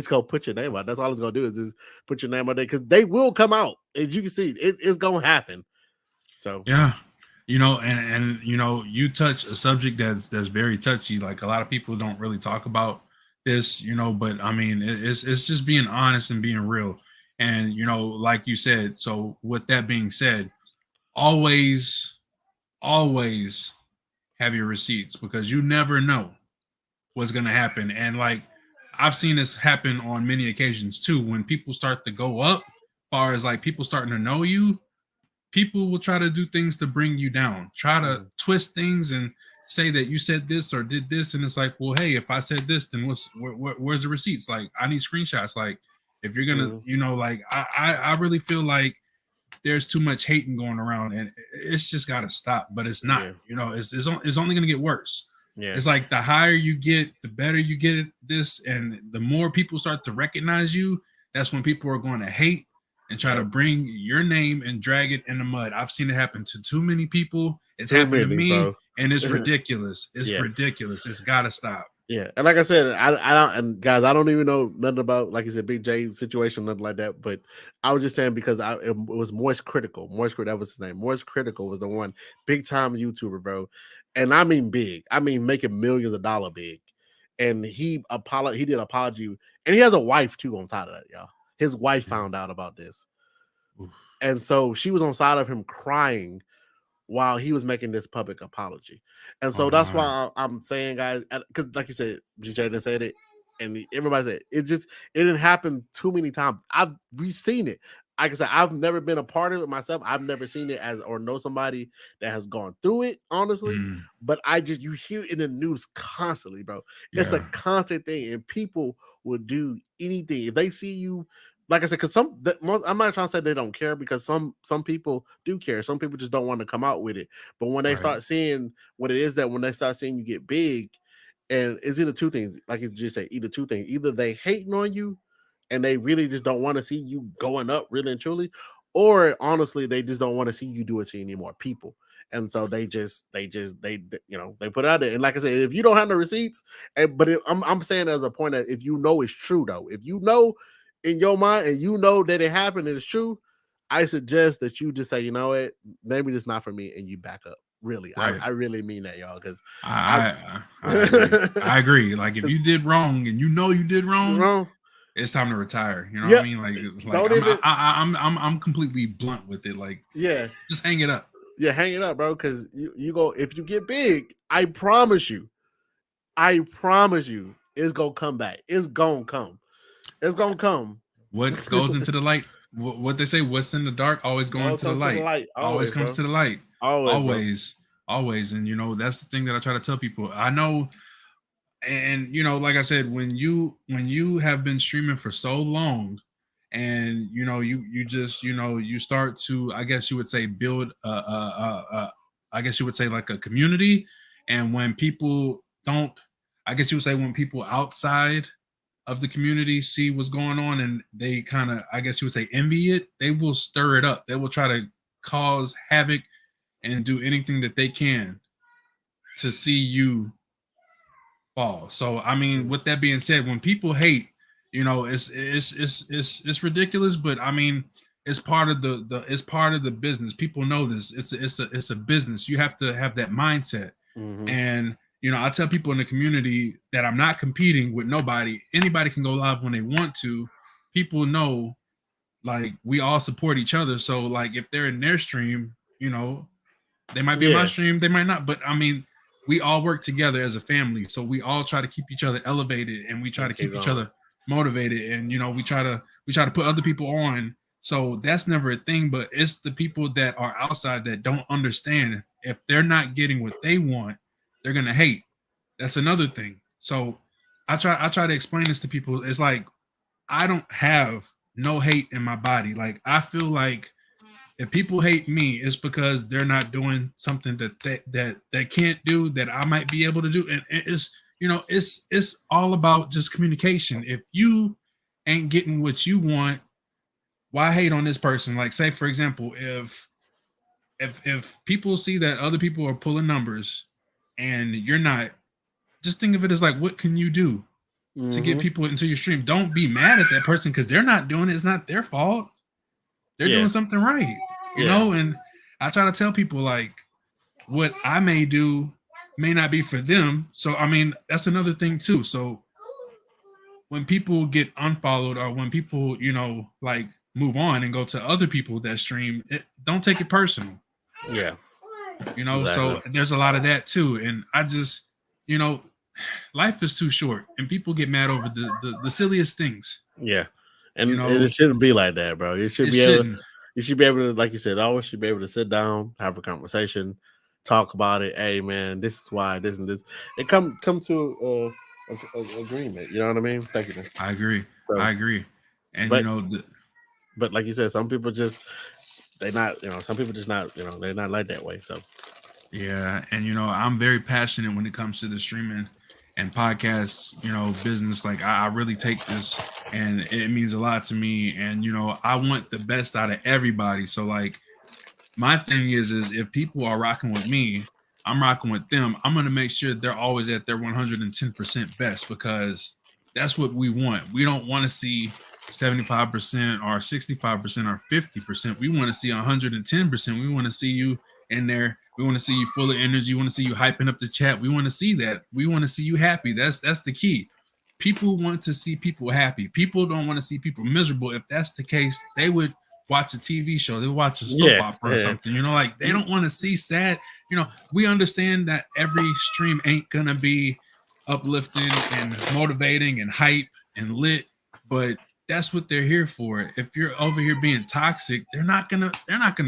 gonna put your name out. That's all it's gonna do is just put your name out there, because they will come out, as you can see. It's gonna happen. So Yeah. And you touch a subject that's very touchy. Like a lot of people don't really talk about this, but I mean it's just being honest and being real. And like you said, so with that being said, always, always have your receipts, because you never know what's going to happen. And like I've seen this happen on many occasions too, when people start to go up, far as like people starting to know you, people will try to do things to bring you down, try to twist things and say that you said this or did this. And it's like, well, hey, if I said this, then where's the receipts? Like I need screenshots. Like if you're gonna, like I really feel like there's too much hating going around, and it's just got to stop. But it's not. It's only going to get worse. Yeah. It's like the higher you get, the better you get at this, and the more people start to recognize you, that's when people are going to hate and try to bring your name and drag it in the mud. I've seen it happen to too many people. It's happened to me, bro. And it's ridiculous. It's ridiculous. It's got to stop. Yeah, and like I said, I don't, and guys, I don't even know nothing about, like you said, Big J situation, nothing like that. But I was just saying, because it was Moist Critical. That was his name. Moist Critical was the one, big time YouTuber, bro. And I mean big. I mean making millions of dollars big. And he did apology, and he has a wife too on top of that, y'all. His wife found out about this, and so she was on side of him crying while he was making this public apology. And so that's why I'm saying, guys, because like you said, GJ didn't say it, and everybody said it didn't happen too many times. We've seen it. Like I said, I've never been a part of it myself. I've never seen it or know somebody that has gone through it, honestly. But you hear it in the news constantly, bro. It's a constant thing, and people will do anything if they see you. Like I said, because I'm not trying to say they don't care, because some people do care. Some people just don't want to come out with it. But when they start seeing what it is, that when they start seeing you get big, and it's either two things, like you just say, either two things. Either they hating on you and they really just don't want to see you going up really and truly, or honestly, they just don't want to see you do it to any more people. And so they put it out there. And like I said, if you don't have the receipts, I'm saying as a point that if you know it's true, though, if you know in your mind and you know that it happened and it's true, I suggest that you just say, you know what, maybe it's not for me, and you back up. Really, I really mean that, y'all, because I agree. I agree. Like if you did wrong and you did wrong, it's time to retire. You know what I mean? Like I'm completely blunt with it. Like just hang it up. Yeah, hang it up, bro. Because you go, if you get big, I promise you, it's gonna come back. It's gonna come. It's gonna come. What goes into the light? What they say? What's in the dark always goes into the light. Always comes to the light. Always. And that's the thing that I try to tell people. I know, and like I said, when you have been streaming for so long, and you just you start to, I guess you would say, build I guess you would say like a community. And when people don't, I guess you would say, when people outside of the community see what's going on and they kind of, I guess you would say, envy it, they will stir it up. They will try to cause havoc and do anything that they can to see you fall. So I mean, with that being said, when people hate, it's ridiculous, but I mean, it's part of it's part of the business. People know this. It's a business. You have to have that mindset. And I tell people in the community that I'm not competing with nobody. Anybody can go live when they want to. People know, like, we all support each other. So like if they're in their stream, they might be in my stream, they might not. But I mean, we all work together as a family. So we all try to keep each other elevated, and we try to keep each other motivated. And we try to put other people on. So that's never a thing, but it's the people that are outside that don't understand. If they're not getting what they want, they're gonna hate. That's another thing. So I try to explain this to people. It's like I don't have no hate in my body. Like I feel like if people hate me, it's because they're not doing something that they can't do that I might be able to do. And it's it's all about just communication. If you ain't getting what you want, why hate on this person? Like say for example, if people see that other people are pulling numbers and you're not, just think of it as like what can you do to get people into your stream? Don't be mad at that person because they're not doing it. It's not their fault. They're doing something right, you know? And I try to tell people like what I may do may not be for them. So, I mean, that's another thing too. So when people get unfollowed or when people, like move on and go to other people that stream, don't take it personal. Yeah. Exactly. So there's a lot of that too. And I just, life is too short and people get mad over the silliest things. Yeah. And it shouldn't be like that, bro. You should be able to, like you said, always should be able to sit down, have a conversation, talk about it. Hey, man, this is why this and this. It come to agreement. You know what I mean? Thank you, man. I agree. So, I agree. And but like you said, some people just they're not. Some people just not. They're not like that way. So yeah, and I'm very passionate when it comes to the streaming and podcasts, business. Like I really take this and it means a lot to me. And, I want the best out of everybody. So like my thing is if people are rocking with me, I'm rocking with them. I'm going to make sure they're always at their 110% best because that's what we want. We don't want to see 75% or 65% or 50%. We want to see 110%. We want to see you in there. We want to see you full of energy. We want to see you hyping up the chat. We want to see that. We want to see you happy. That's the key. People want to see people happy. People don't want to see people miserable. If that's the case, they would watch a TV show. They would watch a soap opera or something. Like they don't want to see sad. We understand that every stream ain't gonna be uplifting and motivating and hype and lit, but that's what they're here for. If you're over here being toxic, they're not gonna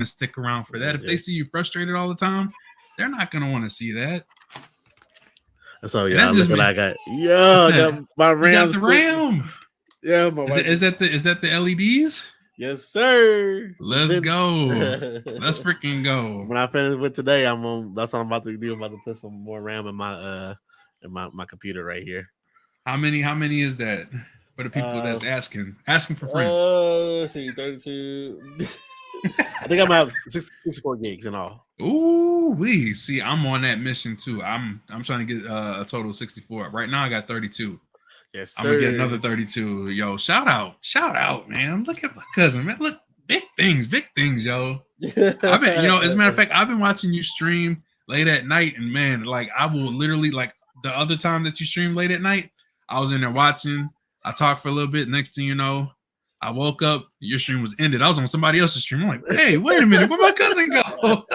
stick around for that. If they see you frustrated all the time, they're not gonna want to see that. So that's just what I got. I got my RAM. You got the RAM. Yeah, is that the LEDs? Yes, sir. Let's go. Let's freaking go. When I finish with today, that's what I'm about to do. I'm about to put some more RAM in my computer right here. How many is that? For the people that's asking for friends. Let's see, 32. I think I'm gonna have 64 gigs and all. Ooh, we see. I'm on that mission too. I'm trying to get a total of 64. Right now, I got 32. Yes, sir. I'm gonna get another 32. Yo, shout out, man. Look at my cousin, man. Look, big things, yo. I've been, as a matter of fact, I've been watching you stream late at night, and man, like I will literally like the other time that you stream late at night, I was in there watching. I talked for a little bit. Next thing you know, I woke up. Your stream was ended. I was on somebody else's stream. I'm like, hey, wait a minute, where my cousin go?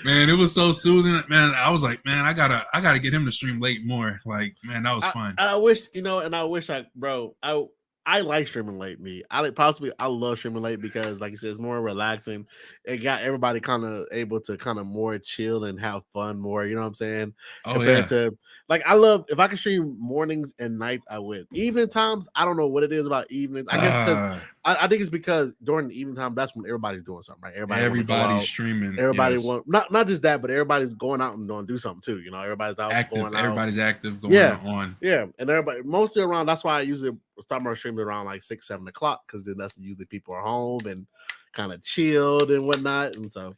Man, it was so soothing. Man, I was like, man, I gotta get him to stream late more. Like, man, that was fun. I wish, I like streaming late. I love streaming late because, like you said, it's more relaxing. It got everybody kind of able to kind of more chill and have fun more. You know what I'm saying? Compared to like, I love if I can stream mornings and nights, I would. Evening times, I don't know what it is about evenings. I guess because I think it's because during the evening time, that's when everybody's doing something, right? Everybody's streaming. Everybody want not just that, but everybody's going out and going to do something too. Everybody's out active. Everybody's active going on. Yeah, and everybody mostly around. That's why I usually start my streaming around like 6-7 o'clock because then that's usually people are home and kind of chilled and whatnot. And so,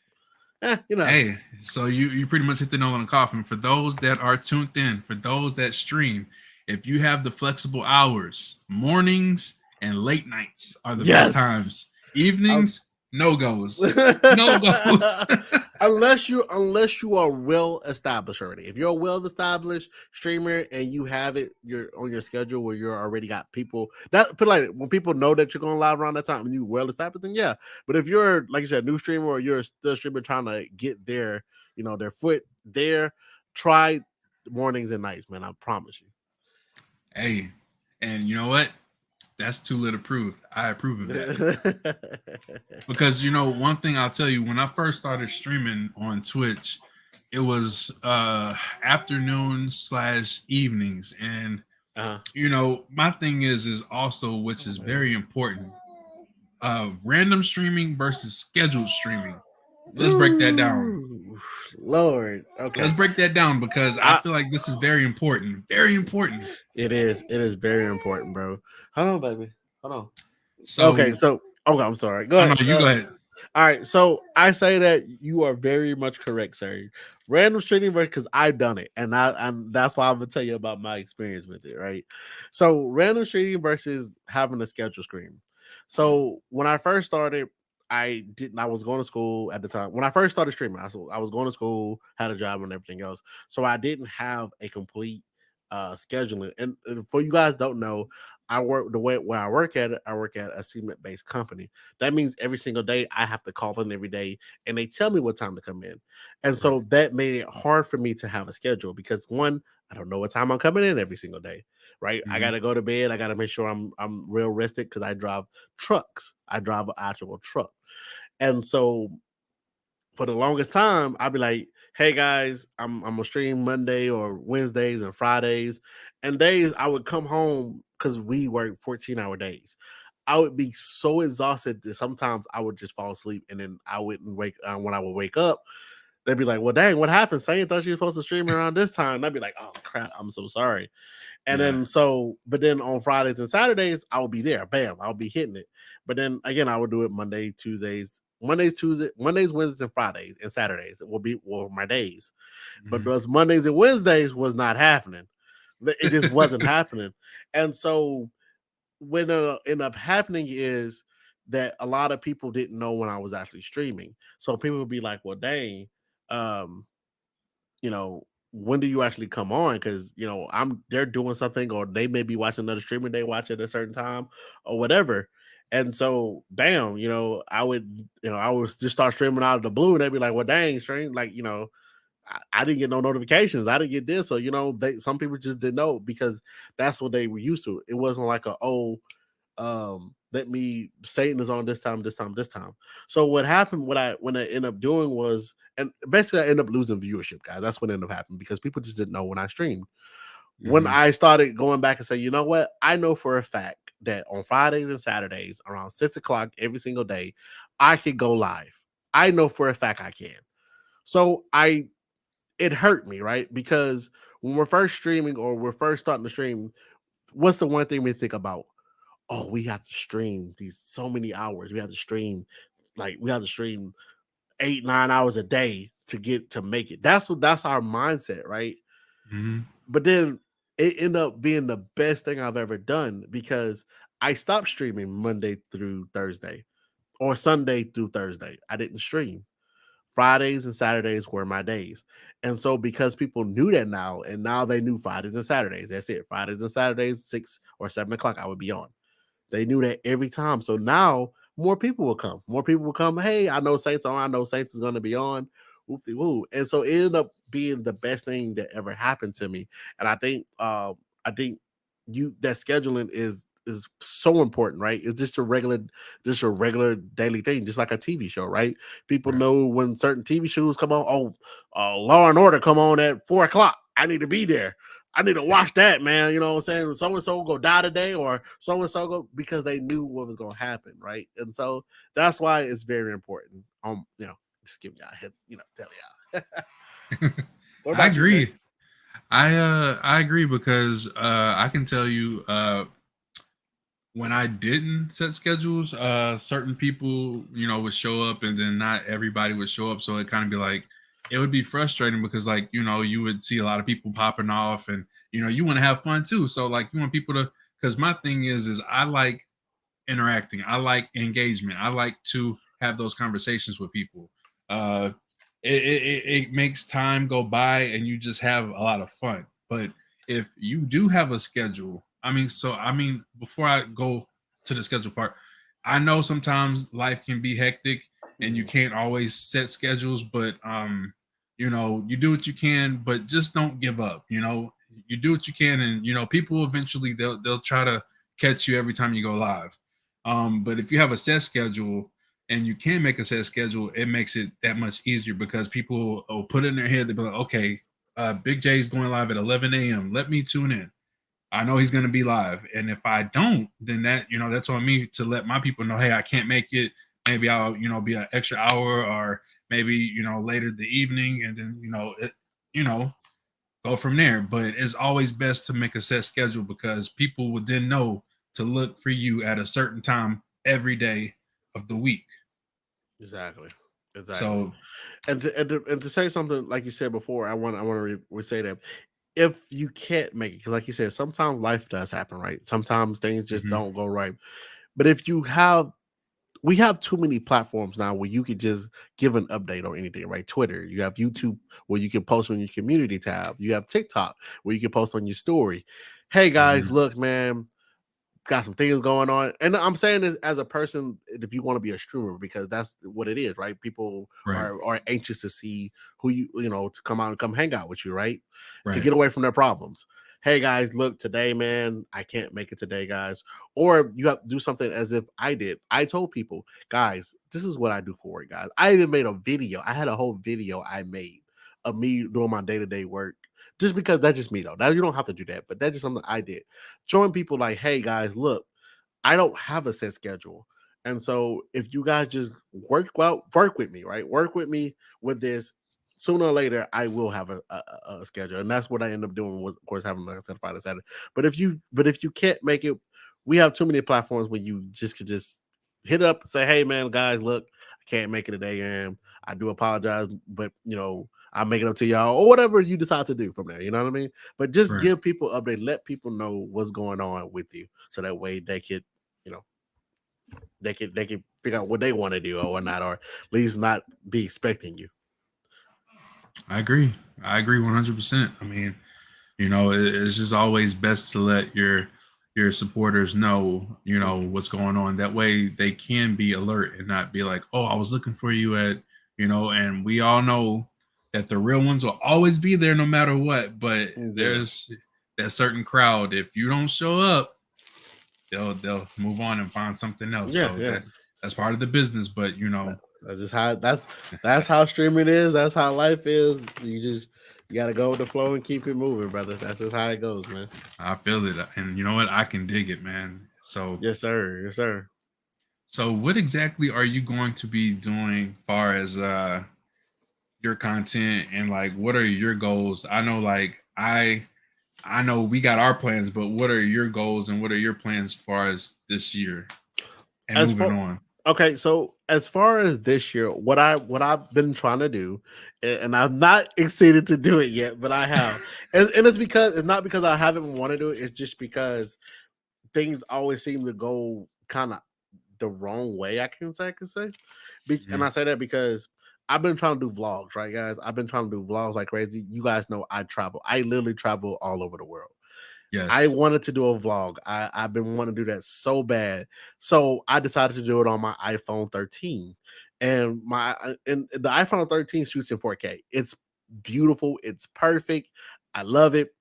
Hey, so you pretty much hit the nail on the coffin. For those that are tuned in, for those that stream, if you have the flexible hours, mornings and late nights are the best times. Evenings, no goes. No goes. unless you are well established already. If you're a well established streamer and you have you're on your schedule where you're already got people when people know that you're going live around that time and you well established, then yeah. But if you're, like you said, a new streamer or you're still a streamer trying to get their foot there, try mornings and nights, man. I promise you. Hey, and you know what? That's too lit approved. I approve of that. Because, one thing I'll tell you, when I first started streaming on Twitch, it was afternoon slash evenings. And Uh-huh. my thing is also, which Oh, is man. very important, random streaming versus scheduled streaming. Let's break that down. Ooh, Lord. Let's Okay. break that down because I I feel like this is very important. Very important. It is. It is very important, bro. Hold on, baby. Hold on. Okay, So, so okay, I'm sorry. Go oh no, ahead. you go ahead. All right, so I say that you are very much correct, sir. Random streaming because I've done it, and that's why I'm gonna tell you about my experience with it. Right. So random streaming versus having a schedule screen. So when I first started, I didn't. I was going to school at the time. When I first started streaming, I was going to school, had a job, and everything else. So I didn't have a complete scheduling. And for you guys don't know, I work the way where I work at it. I work at a cement based company. That means every single day I have to call in every day, and they tell me what time to come in. And Right. so that made it hard for me to have a schedule because one, I don't know what time I'm coming in every single day. Right, I Mm-hmm. gotta go to bed. I gotta make sure I'm real rested because I drive trucks. I drive an actual truck, and so for the longest time, I'd be like, "Hey guys, I'm gonna stream Monday or Wednesdays and Fridays," and days I would come home because we work 14-hour days. I would be so exhausted that sometimes I would just fall asleep, and then I wouldn't wake. When I would wake up, they'd be like, "Well, dang, what happened? Saying thought you were supposed to stream around this time." And I'd be like, "Oh crap, I'm so sorry." And Yeah. then but then on Fridays and Saturdays, I would be there. Bam, I'll be hitting it. But then again, I would do it Mondays, Wednesdays, and Fridays and Saturdays. It will be my days. But Mm-hmm. those Mondays and Wednesdays was not happening. It just wasn't happening. And so what ended up happening is that a lot of people didn't know when I was actually streaming. So people would be like, well, dang, um, you know, when do you actually come on? Because they're doing something, or they may be watching another streamer they watch at a certain time, or whatever. And so, bam, I would just start streaming out of the blue, and they'd be like, "Well, dang, stream, like, I didn't get no notifications. I didn't get this." So, some people just didn't know because that's what they were used to. It wasn't like let me Satan is on this time, this time, this time. So what happened, when I ended up doing was, and basically I ended up losing viewership, guys. That's what ended up happening because people just didn't know when I streamed. When Mm-hmm. I started going back and say, you know what, I know for a fact that on Fridays and Saturdays around 6 o'clock every single day, I could go live. I know for a fact I can. So it hurt me, right? Because when we're first streaming or we're first starting to stream, what's the one thing we think about? Oh, we have to stream these so many hours. We have to stream 8, 9 hours a day to make it. That's our mindset, right? Mm-hmm. But then it ended up being the best thing I've ever done because I stopped streaming Monday through Thursday or Sunday through Thursday. I didn't stream. Fridays and Saturdays were my days. And so because people knew that now, and now they knew Fridays and Saturdays, that's it. Fridays and Saturdays, 6 or 7 o'clock, I would be on. They knew that every time. So now more people will come. More people will come. Hey, I know Saints on. I know Saints is going to be on. Whoopsie woo. And so it ended up being the best thing that ever happened to me. And I think you that scheduling is so important, right? It's just a regular daily thing, just like a TV show, right? People Right. know when certain TV shows come on. Oh, Law and Order come on at 4 o'clock. I need to be there. I need to watch that, man. You know what I'm saying? So and so go die today, or so and so go, because they knew what was going to happen, right? And so that's why it's very important. Just give y'all a hit, tell y'all. What I about you, man? agree. I agree because I can tell you when I didn't set schedules, certain people, would show up and then not everybody would show up. So it kind of be like, it would be frustrating because like, you would see a lot of people popping off and, you want to have fun too. So like you want people to, because my thing is I like interacting. I like engagement. I like to have those conversations with people. Uh, it makes time go by and you just have a lot of fun. But if you do have a schedule, before I go to the schedule part, I know sometimes life can be hectic and you Mhm. can't always set schedules, but you do what you can, but just don't give up. You do what you can, and people eventually they'll try to catch you every time you go live. But if you have a set schedule and you can make a set schedule, it makes it that much easier because people will put it in their head. They'll be like, okay, Big J's going live at 11 a.m. Let me tune in. I know he's going to be live. And if I don't, then that's on me to let my people know, hey, I can't make it. Maybe I'll, be an extra hour or maybe, later the evening. And then, you know, go from there. But it's always best to make a set schedule because people would then know to look for you at a certain time every day of the week. Exactly. So, And to say something like you said before, I want to say that if you can't make it, because like you said, sometimes life does happen, right? Sometimes things just mhm, don't go right. But if you have we have too many platforms now where you could just give an update on anything, right? Twitter, you have YouTube where you can post on your community tab, you have TikTok where you can post on your story. Hey guys, mhm, look, man, got some things going on. And I'm saying this as a person, if you want to be a streamer, because that's what it is, right? People right, are anxious to see who to come out and come hang out with you, right? To right, get away from their problems. Hey guys, look, today, man, I can't make it today, guys. Or you have to do something as if I did. I told people, guys, this is what I do for it, guys. I even made a video. I had a whole video I made of me doing my day-to-day work. Just because that's just me though. Now you don't have to do that, but that's just something I did. Showing people like, hey guys, look, I don't have a set schedule. And so if you guys just work with me, right? Work with me with this. Sooner or later, I will have a schedule, and that's what I end up doing. Was of course having like I said Friday, Saturday. But if you can't make it, we have too many platforms where you just could just hit up and say, "Hey man, guys, look, I can't make it today, and I do apologize, but I'll make it up to y'all or whatever you decide to do from there." You know what I mean? But just right. give people update, let people know what's going on with you, so that way they could, you know, they could figure out what they want to do or whatnot, or at least not be expecting you. I agree. I agree 100%. I mean, it's just always best to let your supporters know, what's going on. That way they can be alert and not be like, oh, I was looking for you at, and we all know that the real ones will always be there no matter what. But Yeah, there's that certain crowd. If you don't show up, they'll move on and find something else. yeah, So yeah. that's part of the business. But That's just how that's how streaming is. That's how life is. You gotta go with the flow and keep it moving, brother. That's just how it goes, man. I feel it, and you know what? I can dig it, man. So Yes, sir. Yes, sir. So what exactly are you going to be doing far as your content and like what are your goals? I know like I know we got our plans, but what are your goals and what are your plans as far as this year and As moving far on? Okay, so as far as this year, what I've been trying to do, and I'm not excited to do it yet, but I have, and it's not because I haven't wanted to do it. It's just because things always seem to go kind of the wrong way. I can say, and Mhm. I say that because I've been trying to do vlogs, right, guys? I've been trying to do vlogs like crazy. You guys know I travel. I literally travel all over the world. I Yes. wanted to do a vlog. I've been wanting to do that so bad. So I decided to do it on my iPhone 13. And the iPhone 13 shoots in 4K. It's beautiful. It's perfect. I love it.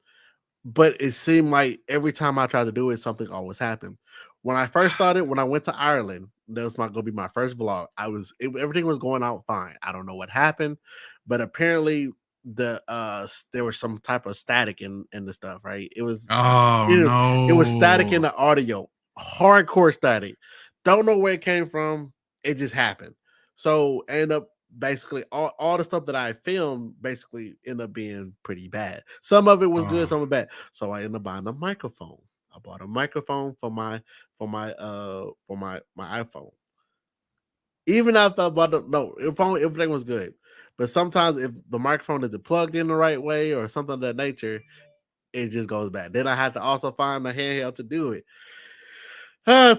But it seemed like every time I tried to do it, something always happened. When I first started, when I went to Ireland, that was gonna be my first vlog. Everything was going out fine. I don't know what happened, but apparently there was some type of static in the stuff, right? Oh You know, it was static in no. the audio, hardcore static. Don't know where it came from. It just happened. So I end up basically all the stuff that I filmed basically end up being pretty bad. Some of it was good, Oh, some of it bad. So I ended up buying a microphone. I bought a microphone for my iPhone. Even after I bought the no, everything was good. But sometimes if the microphone isn't plugged in the right way or something of that nature, it just goes bad. Then I had to also find a handheld to do it.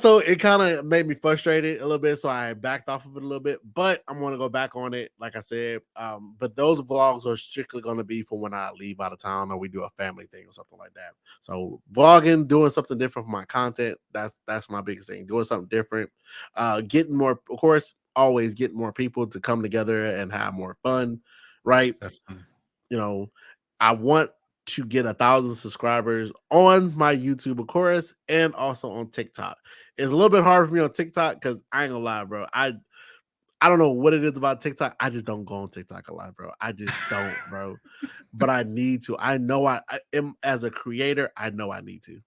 So it kind of made me frustrated a little bit, so I backed off of it a little bit. But I'm going to go back on it, like I said. But those vlogs are strictly going to be for when I leave out of town or we do a family thing or something like that. So vlogging, doing something different for my content, that's my biggest thing. Doing something different, getting more, of course, always getting more people to come together and have more fun, right? definitely. you know, I want to get 1,000 subscribers on my YouTube, of course, and also on TikTok. It's a little bit hard for me on TikTok because I ain't gonna lie, bro. I don't know what it is about TikTok. I just don't go on TikTok a lot, bro. I just don't, bro. But I need to. I know I am as a creator. I know I need to.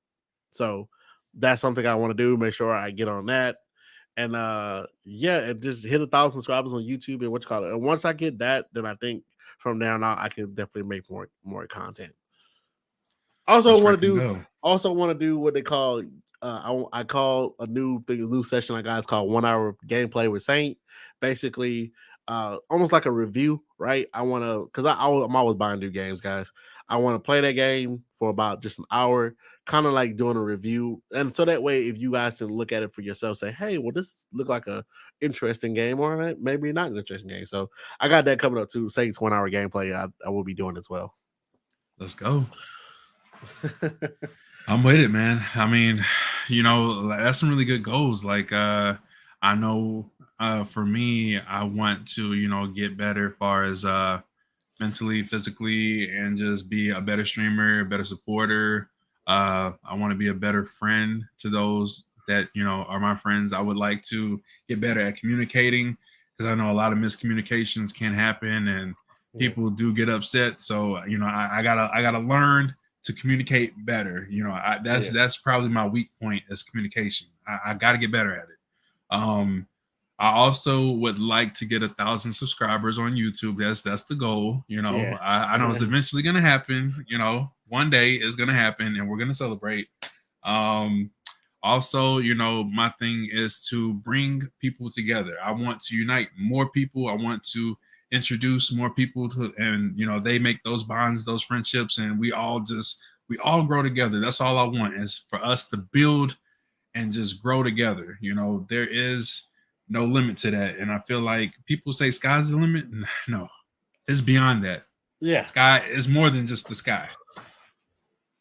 So that's something I want to do. Make sure I get on that. And yeah, and just hit 1,000 subscribers on YouTube and what you call it. And once I get that, then I think from there on out I can definitely make more content. Also That's want to freaking do dope. what they call I call a new session I got is called 1 hour gameplay with Saint. Basically, almost like a review, right? I want to because I'm always buying new games, guys. I want to play that game for about just an hour, kind of like doing a review, and so that way, if you guys can look at it for yourself, say, hey, well, this look like a interesting game, or maybe not an interesting game. So I got that coming up too. Saint's 1 hour gameplay. I will be doing as well. Let's go. I'm with it, man. I mean, that's some really good goals. Like, I know, for me, I want to, get better as far as mentally, physically, and just be a better streamer, a better supporter. I want to be a better friend to those that are my friends. I would like to get better at communicating because I know a lot of miscommunications can happen and people do get upset. So I gotta learn to communicate better. That's probably my weak point is communication. I got to get better at it. Um, I also would like to get 1,000 subscribers on YouTube. That's the goal. I know it's eventually gonna happen. One day it's gonna happen, and we're gonna celebrate. Um, Also, my thing is to bring people together. I want to unite more people. I want to introduce more people to, and they make those bonds, those friendships, and we all grow together. That's all I want is for us to build and just grow together. There is no limit to that. And I feel like people say sky's the limit. No, it's beyond that. Yeah. Sky is more than just the sky.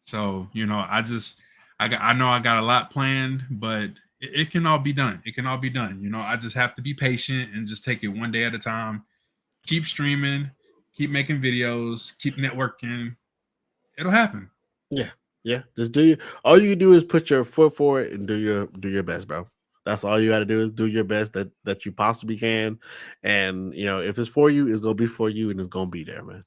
So, I know I got a lot planned, but it can all be done. It can all be done. I just have to be patient and just take it one day at a time. Keep streaming, keep making videos, keep networking. It'll happen. Yeah. Yeah. Just all you can do is put your foot forward and do your best, bro. That's all you got to do is do your best that you possibly can. And, if it's for you, it's going to be for you and it's going to be there, man.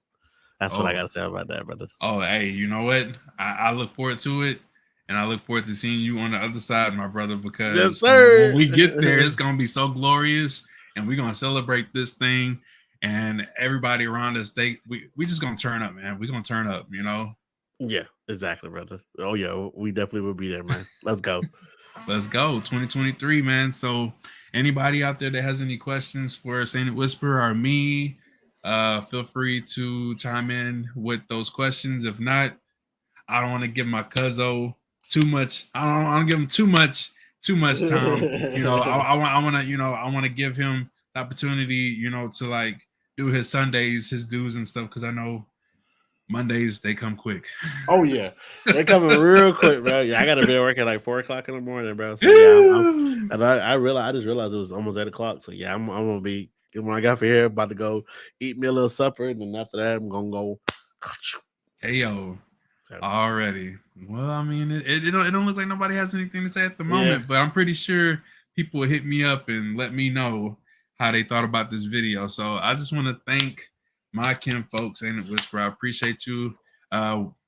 That's what I got to say about that, brother. Oh, hey, you know what? I look forward to it. And I look forward to seeing you on the other side, my brother, because yes, sir. when we get there, it's going to be so glorious. And we're going to celebrate this thing. And everybody around us, we just going to turn up, man. We're going to turn up, Yeah, exactly, brother. Oh, yeah, we definitely will be there, man. Let's go. Let's go. 2023, man. So anybody out there that has any questions for SaintedWhisper or me, feel free to chime in with those questions. If not, I don't want to give my cuzzo too much. I don't want to give him too much time. I want to give him the opportunity, to like do his Sundays, his dues and stuff. Cause I know Mondays they come quick. Oh yeah, they coming real quick, bro. Yeah, I gotta be at work at like 4:00 in the morning, bro. So yeah, and I just realized it was almost 8:00. So yeah, I'm gonna be when I got for here, about to go eat me a little supper, and then after that, I'm gonna go. Hey yo. Already. Well, I mean, it don't look like nobody has anything to say at the moment, but I'm pretty sure people will hit me up and let me know how they thought about this video. So I just want to thank my kin folks, SaintedWhisper. I appreciate you.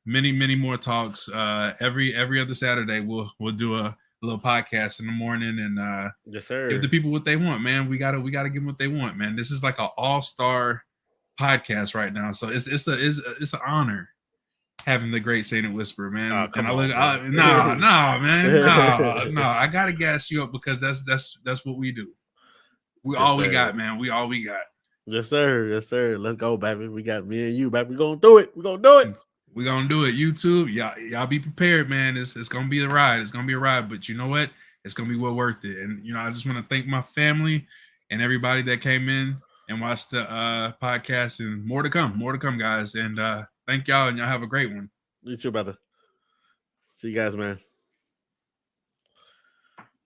Many more talks. Every other Saturday we'll do a little podcast in the morning and yes, sir. Give the people what they want, man. We gotta give them what they want, man. This is like an all-star podcast right now, so it's an honor having the great SaintedWhisper, man. Oh, and no. I gotta gas you up because that's what we do. We got, man. We all we got. Yes, sir. Yes, sir. Let's go, baby. We got me and you, baby. We're gonna do it. We're gonna do it. We're gonna do it. YouTube, y'all be prepared, man. It's gonna be a ride. It's gonna be a ride, but you know what? It's gonna be well worth it. And I just want to thank my family and everybody that came in and watched the podcast, and more to come, guys. And thank y'all, and y'all have a great one. You too, brother. See you guys, man.